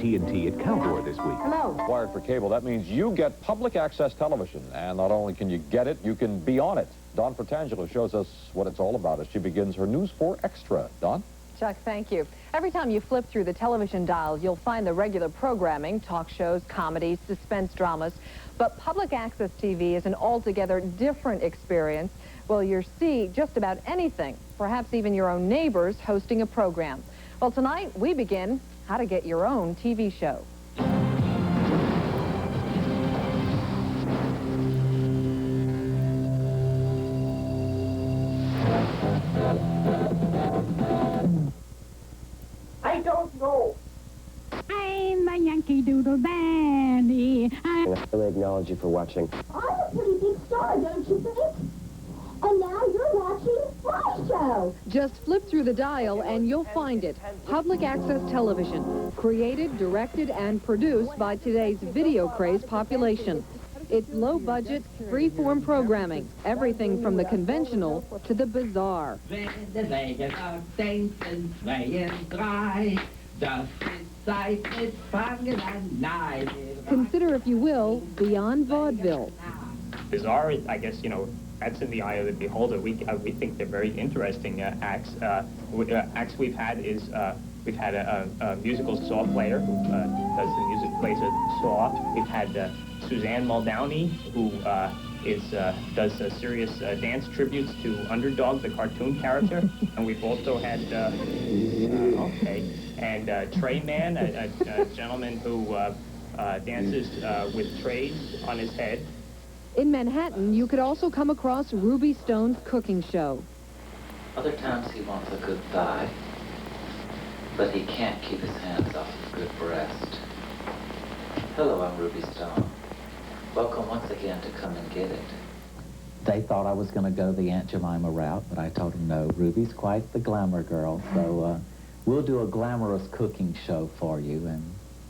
AT&T at Cowboy this week. Hello. Wired for cable, that means you get public access television. And not only can you get it, you can be on it. Dawn Fratangelo shows us what it's all about as she begins her News 4 Extra. Dawn? Chuck, thank you. Every time you flip through the television dial, you'll find the regular programming, talk shows, comedies, suspense dramas. But public access TV is an altogether different experience. Well, you'll see just about anything, perhaps even your own neighbors hosting a program. Well, tonight we begin how to get your own TV show. I don't know. I'm a Yankee Doodle Dandy. I really acknowledge you for watching. I'm a pretty big star, don't you think? And now you're watching my show. Just flip through the dial and you'll find it. Public access television, created, directed, and produced by today's video-crazed population. It's low-budget, free-form programming, everything from the conventional to the bizarre. Consider, if you will, Beyond Vaudeville. Bizarre, I guess, you know, that's in the eye of the beholder. We think they're very interesting acts. Acts we've had is we've had a musical saw player who does the music, plays a saw. We've had Suzanne Muldowney, who does serious dance tributes to Underdog, the cartoon character. And we've also had Tray Man, a gentleman who dances with trays on his head. In Manhattan, you could also come across Ruby Stone's cooking show. Other times he wants a good thigh, but he can't keep his hands off a good breast. Hello, I'm Ruby Stone. Welcome once again to Come and Get It. They thought I was going to go the Aunt Jemima route, but I told them no, Ruby's quite the glamour girl, so we'll do a glamorous cooking show for you, and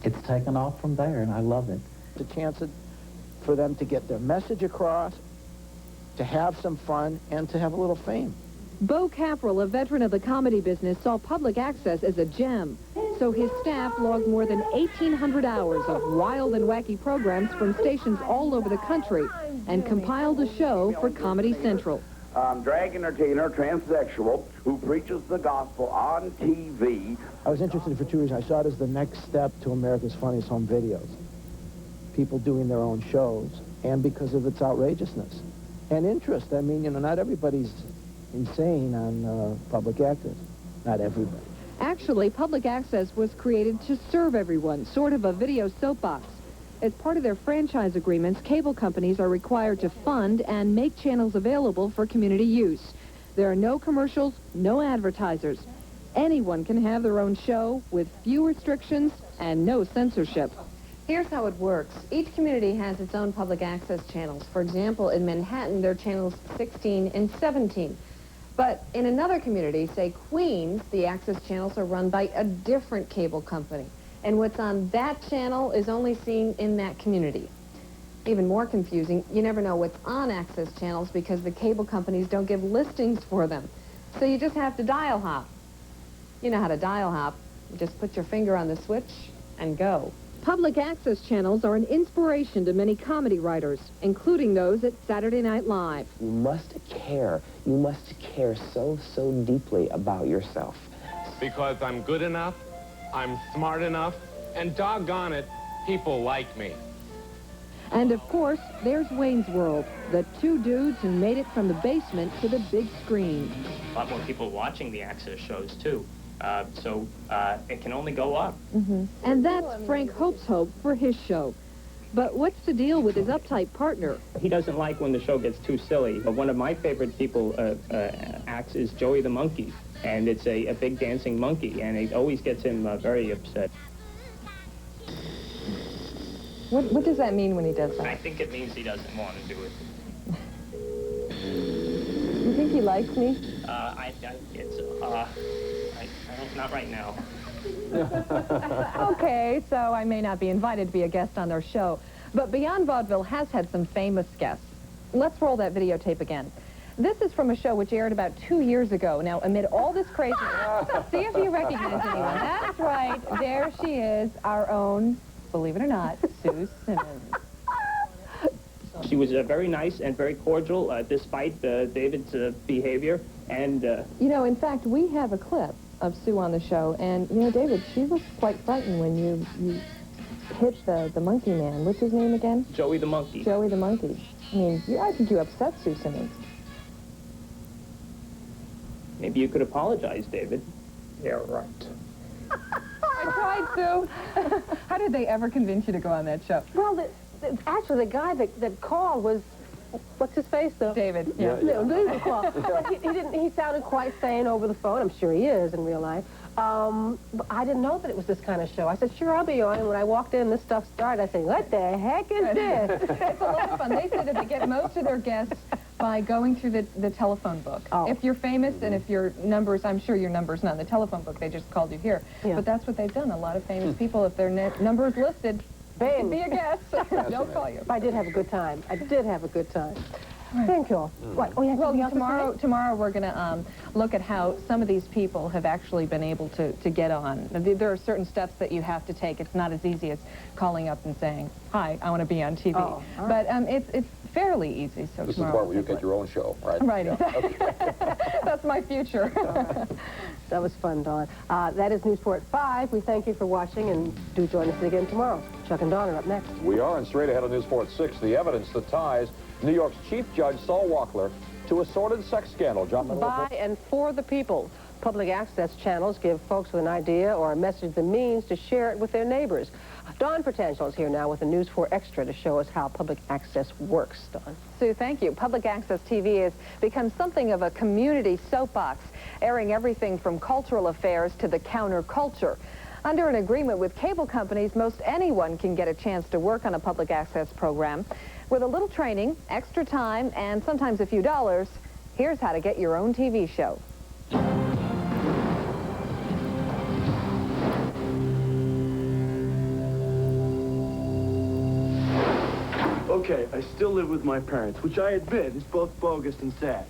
it's taken off from there, and I love it. The chance for them to get their message across, to have some fun, and to have a little fame. Bo Capral, a veteran of the comedy business, saw public access as a gem. So his staff logged more than 1,800 hours of wild and wacky programs from stations all over the country and compiled a show for Comedy Central. Drag entertainer, transsexual, who preaches the gospel on TV. I was interested for 2 reasons. I saw it as the next step to America's Funniest Home Videos. People doing their own shows, and because of its outrageousness and interest. I mean, you know, not everybody's insane on public access. Not everybody. Actually, public access was created to serve everyone, sort of a video soapbox. As part of their franchise agreements, cable companies are required to fund and make channels available for community use. There are no commercials, no advertisers. Anyone can have their own show with few restrictions and no censorship. Here's how it works. Each community has its own public access channels. For example, in Manhattan, there are channels 16 and 17. But in another community, say Queens, the access channels are run by a different cable company. And what's on that channel is only seen in that community. Even more confusing, you never know what's on access channels because the cable companies don't give listings for them. So you just have to dial hop. You know how to dial hop. You just put your finger on the switch and go. Public access channels are an inspiration to many comedy writers, including those at Saturday Night Live. You must care. You must care so, so deeply about yourself. Because I'm good enough, I'm smart enough, and doggone it, people like me. And of course, there's Wayne's World, the two dudes who made it from the basement to the big screen. A lot more people watching the access shows, too. So it can only go up. And that's Frank Hope's hope for his show. But what's the deal with his uptight partner? He doesn't like when the show gets too silly. But one of my favorite people acts is Joey the Monkey. And it's a big dancing monkey, and it always gets him very upset. What does that mean when he does that? I think it means he doesn't want to do it. You think he likes me? Not right now. Okay, so I may not be invited to be a guest on their show. But Beyond Vaudeville has had some famous guests. Let's roll that videotape again. This is from a show which aired about 2 years ago. Now, amid all this crazy, see if you recognize anyone. That's right. There she is, our own, believe it or not, Sue Simmons. She was very nice and very cordial, despite David's behavior. And You know, in fact, we have a clip of Sue on the show, and, you know, David, she was quite frightened when you hit the monkey man. What's his name again? Joey the monkey. Joey the monkey. I mean, I think you upset Sue Simmons. Maybe you could apologize, David. Yeah, right. I tried, Sue. How did they ever convince you to go on that show? Well, actually, the guy that called was, what's his face, though? David. Yeah. David called. But he sounded quite sane over the phone. I'm sure he is in real life. But I didn't know that it was this kind of show. I said, sure, I'll be on. And when I walked in, this stuff started. I said, what the heck is this? It's a lot of fun. They say that they get most of their guests by going through the telephone book. Oh. If you're famous and if your numbers, I'm sure your number's not in the telephone book, they just called you here. Yeah. But that's what they've done. A lot of famous people, if their number's listed, Bang. be a guest. They'll call you. I did have a good time. I did have a good time. Thank you. What? Oh, yeah, Well, tomorrow we're going to look at how some of these people have actually been able to get on. There are certain steps that you have to take. It's not as easy as calling up and saying, hi, I want to be on TV. Oh, all right. But it's fairly easy. So This is the part where you get your own show, right? Right, Yeah. exactly. That's my future. That was fun, Dawn. That is Newsport 5. We thank you for watching, and do join us again tomorrow. Chuck and Dawn are up next. We are, and straight ahead on Newsport 6, the evidence that ties New York's Chief Judge Saul Wachtler to a sordid sex scandal. John Miller. By and for the people. Public access channels give folks with an idea or a message the means to share it with their neighbors. Dawn Potential is here now with a News 4 Extra to show us how public access works. Dawn. Sue, thank you. Public access TV has become something of a community soapbox, airing everything from cultural affairs to the counterculture. Under an agreement with cable companies, most anyone can get a chance to work on a public access program. With a little training, extra time, and sometimes a few dollars, here's how to get your own TV show. Okay, I still live with my parents, which I admit is both bogus and sad.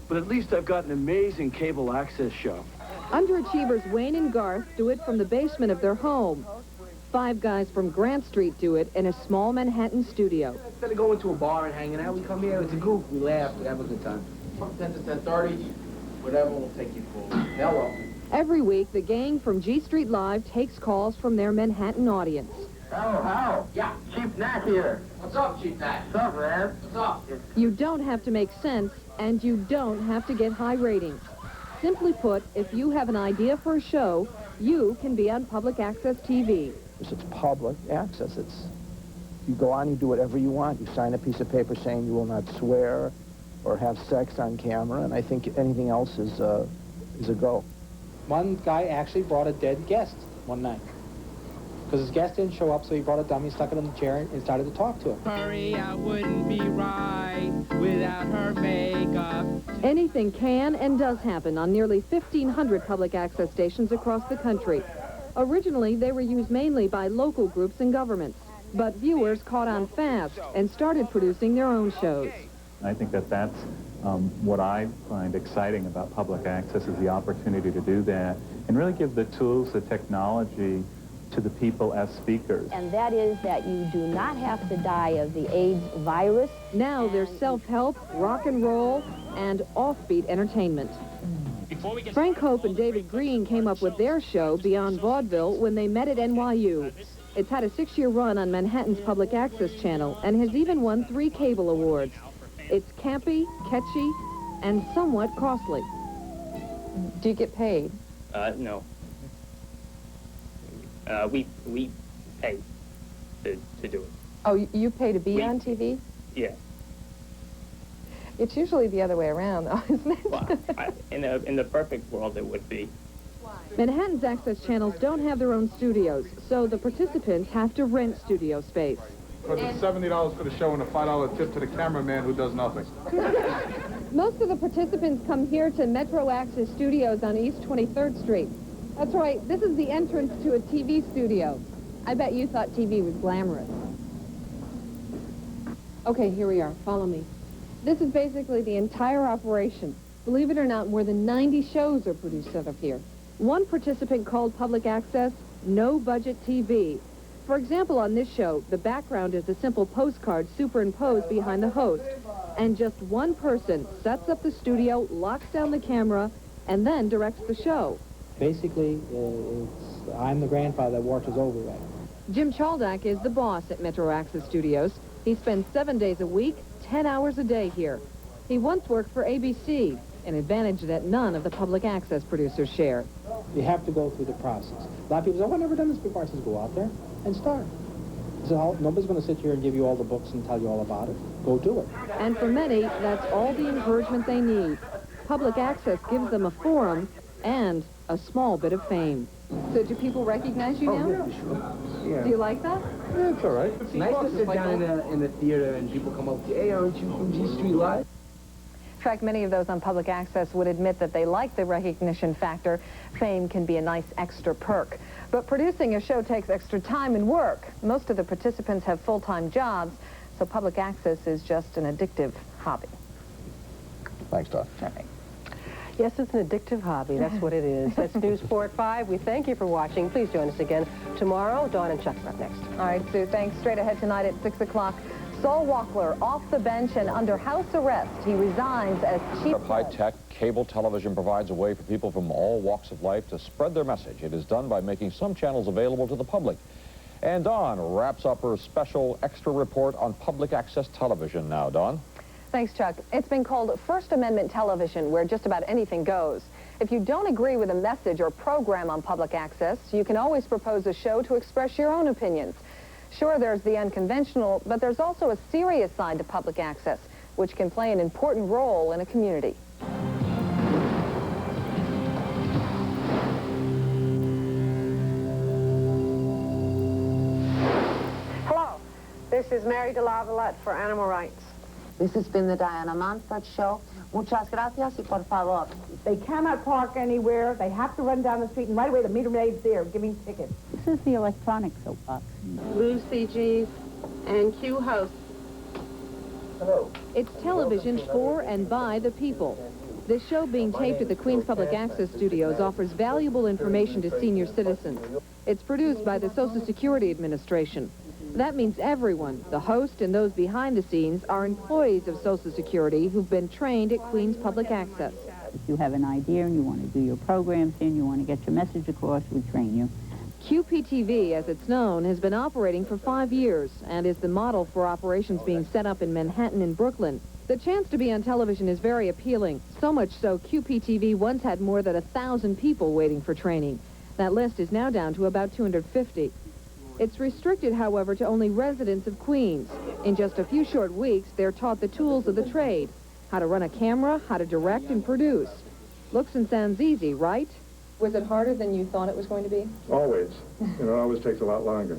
But at least I've got an amazing cable access show. Underachievers Wayne and Garth do it from the basement of their home. 5 guys from Grant Street do it in a small Manhattan studio. Instead of going to a bar and hanging out, we come here, it's a goof, we laugh, we have a good time. From 10 to 10:30, whatever, we'll take you for. Hello. Every week, the gang from G Street Live takes calls from their Manhattan audience. How? Yeah, Chief Nat here. What's up, Chief Nat? What's up, man? What's up? You don't have to make sense, and you don't have to get high ratings. Simply put, if you have an idea for a show, you can be on public access TV. It's public access. You go on, you do whatever you want. You sign a piece of paper saying you will not swear or have sex on camera, and I think anything else is a go. One guy actually brought a dead guest one night. Because his guest didn't show up, so he brought a dummy, stuck it in the chair, and started to talk to him. Hurry, I wouldn't be right without her makeup. Anything can and does happen on nearly 1,500 public access stations across the country. Originally, they were used mainly by local groups and governments. But viewers caught on fast and started producing their own shows. I think that's what I find exciting about public access is the opportunity to do that and really give the tools, the technology to the people as speakers. And that is that you do not have to die of the AIDS virus. Now there's self-help, rock and roll, and offbeat entertainment. Frank Hope and David Green came up with their show, Beyond Vaudeville, when they met at NYU. It's had a 6-year run on Manhattan's public access channel and has even won 3 cable awards. It's campy, catchy, and somewhat costly. Do you get paid? No. We pay to do it. Oh, you pay to be on TV? Yeah. It's usually the other way around, though, isn't it? Well, in the perfect world, it would be. Manhattan's access channels don't have their own studios, so the participants have to rent studio space. Because it's $70 for the show and a $5 tip to the cameraman who does nothing. Most of the participants come here to Metro Access Studios on East 23rd Street. That's right, this is the entrance to a TV studio. I bet you thought TV was glamorous. Okay, here we are. Follow me. This is basically the entire operation. Believe it or not, more than 90 shows are produced out of here. One participant called Public Access no-budget TV. For example, on this show, the background is a simple postcard superimposed behind the host. And just one person sets up the studio, locks down the camera, and then directs the show. Basically, I'm the grandfather that watches over that. Jim Chaldak is the boss at Metro Access Studios. He spends 7 days a week, 10 hours a day here. He once worked for ABC, an advantage that none of the public access producers share. You have to go through the process. A lot of people say, oh, I've never done this before. I says, go out there and start. So nobody's going to sit here and give you all the books and tell you all about it. Go do it. And for many, that's all the encouragement they need. Public access gives them a forum and a small bit of fame. So do people recognize you now? Yeah, sure. Yeah. Do you like that? Yeah, it's all right. It's nice to sit down in the theater and people come up to you, hey, aren't you from G Street Live? In fact, many of those on public access would admit that they like the recognition factor. Fame can be a nice extra perk. But producing a show takes extra time and work. Most of the participants have full-time jobs, so public access is just an addictive hobby. Thanks, Don. All right. Yes, it's an addictive hobby. That's what it is. That's News 4 at 5. We thank you for watching. Please join us again tomorrow. Dawn and Chuck are up next. All right, Sue, thanks. Straight ahead tonight at 6 o'clock. Saul Wackler off the bench and under house arrest. He resigns as chief. High-tech cable television provides a way for people from all walks of life to spread their message. It is done by making some channels available to the public. And Dawn wraps up her special extra report on public access television now. Dawn? Thanks, Chuck. It's been called First Amendment television, where just about anything goes. If you don't agree with a message or program on public access, you can always propose a show to express your own opinions. Sure, there's the unconventional, but there's also a serious side to public access, which can play an important role in a community. Hello, this is Mary de la Valette for Animal Rights. This has been the Diana Manfred Show. Muchas gracias y por favor. They cannot park anywhere. They have to run down the street, and right away the meter maid's there giving tickets. This is the electronic soapbox. Blue CGs and Q hosts. Hello. It's television for and by the people. This show being taped at the Queens Public Access Studios offers valuable information to senior citizens. It's produced by the Social Security Administration. That means everyone, the host and those behind the scenes, are employees of Social Security who've been trained at Queens Public Access. If you have an idea and you want to do your programs and you want to get your message across, we train you. QPTV, as it's known, has been operating for 5 years and is the model for operations being set up in Manhattan and Brooklyn. The chance to be on television is very appealing, so much so QPTV once had more than 1,000 people waiting for training. That list is now down to about 250. It's restricted, however, to only residents of Queens. In just a few short weeks, they're taught the tools of the trade, how to run a camera, how to direct and produce. Looks and sounds easy, right? Was it harder than you thought it was going to be? Always. You know, it always takes a lot longer.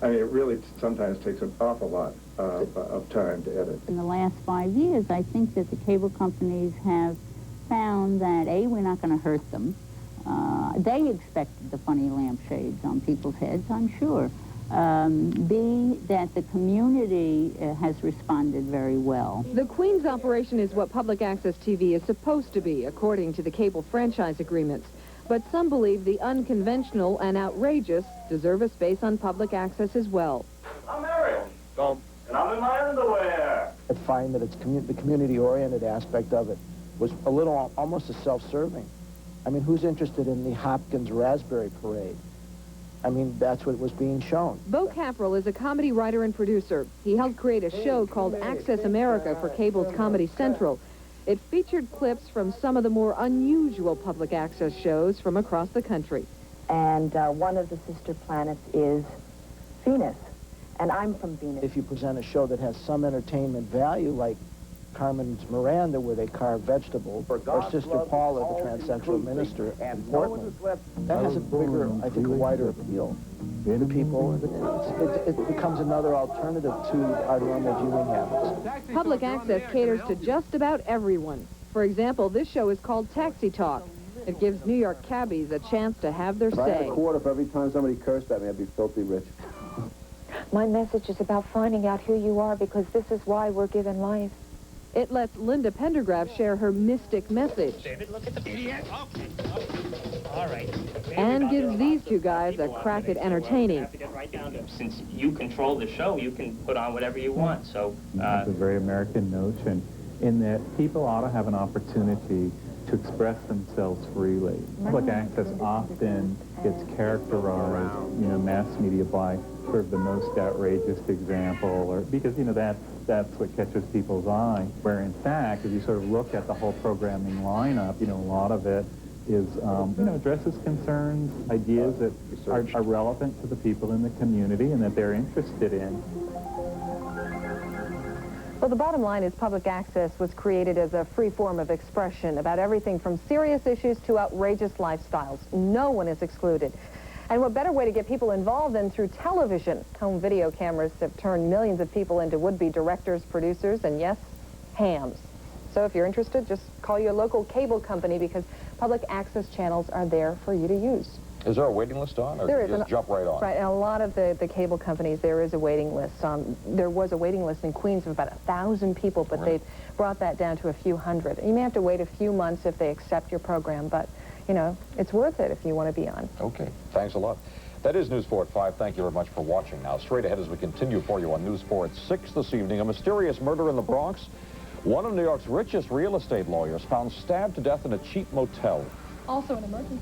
I mean, it really sometimes takes an awful lot of time to edit. In the last 5 years, I think that the cable companies have found that, A, we're not going to hurt them. They expected the funny lampshades on people's heads, I'm sure. B, that the community has responded very well. The Queens operation is what public access TV is supposed to be, according to the cable franchise agreements. But some believe the unconventional and outrageous deserve a space on public access as well. I'm Ariel. And I'm in my underwear. I find that it's the community-oriented aspect of it was a little, almost a self-serving. I mean, who's interested in the Hopkins Raspberry Parade? I mean, that's what was being shown. Bo Caprile is a comedy writer and producer. He helped create a show called Access America for cable's Comedy Central. It featured clips from some of the more unusual public access shows from across the country. And one of the sister planets is Venus, and I'm from Venus. If you present a show that has some entertainment value, like Carmen's Miranda, where they carve vegetables, or Sister Paula, the transsexual minister in Portland, that has a bigger, I think, a wider appeal to people. It becomes another alternative to our normal viewing habits. Public access caters to just about everyone. For example, this show is called Taxi Talk. It gives New York cabbies a chance to have their If I had say. a quarter for every time somebody cursed at me, I'd be filthy rich. My message is about finding out who you are, because this is why we're given life. It lets Linda Pendergraft share her mystic message. David, look at the idiot. Okay. All right. And gives these two guys a crack at entertaining. Since you control the show, you can put on whatever you want. So it's a very American notion in that people ought to have an opportunity to express themselves freely. Public access often gets characterized, mass media by sort of the most outrageous example, or because, that's what catches people's eye. Where in fact, if you sort of look at the whole programming lineup, a lot of it is, addresses concerns, ideas that are relevant to the people in the community and that they're interested in. Well, the bottom line is public access was created as a free form of expression about everything from serious issues to outrageous lifestyles. No one is excluded. And what better way to get people involved than through television? Home video cameras have turned millions of people into would-be directors, producers, and yes, hams. So if you're interested, just call your local cable company because public access channels are there for you to use. Is there a waiting list on, or there is, just jump right on? Right, and a lot of the cable companies, there is a waiting list. There was a waiting list in Queens of about 1,000 people, but they've brought that down to a few hundred. You may have to wait a few months if they accept your program, but, it's worth it if you want to be on. Okay, thanks a lot. That is News 4 at 5. Thank you very much for watching. Now, straight ahead as we continue for you on News 4 at 6 this evening, a mysterious murder in the Bronx. One of New York's richest real estate lawyers found stabbed to death in a cheap motel. Also an emergency.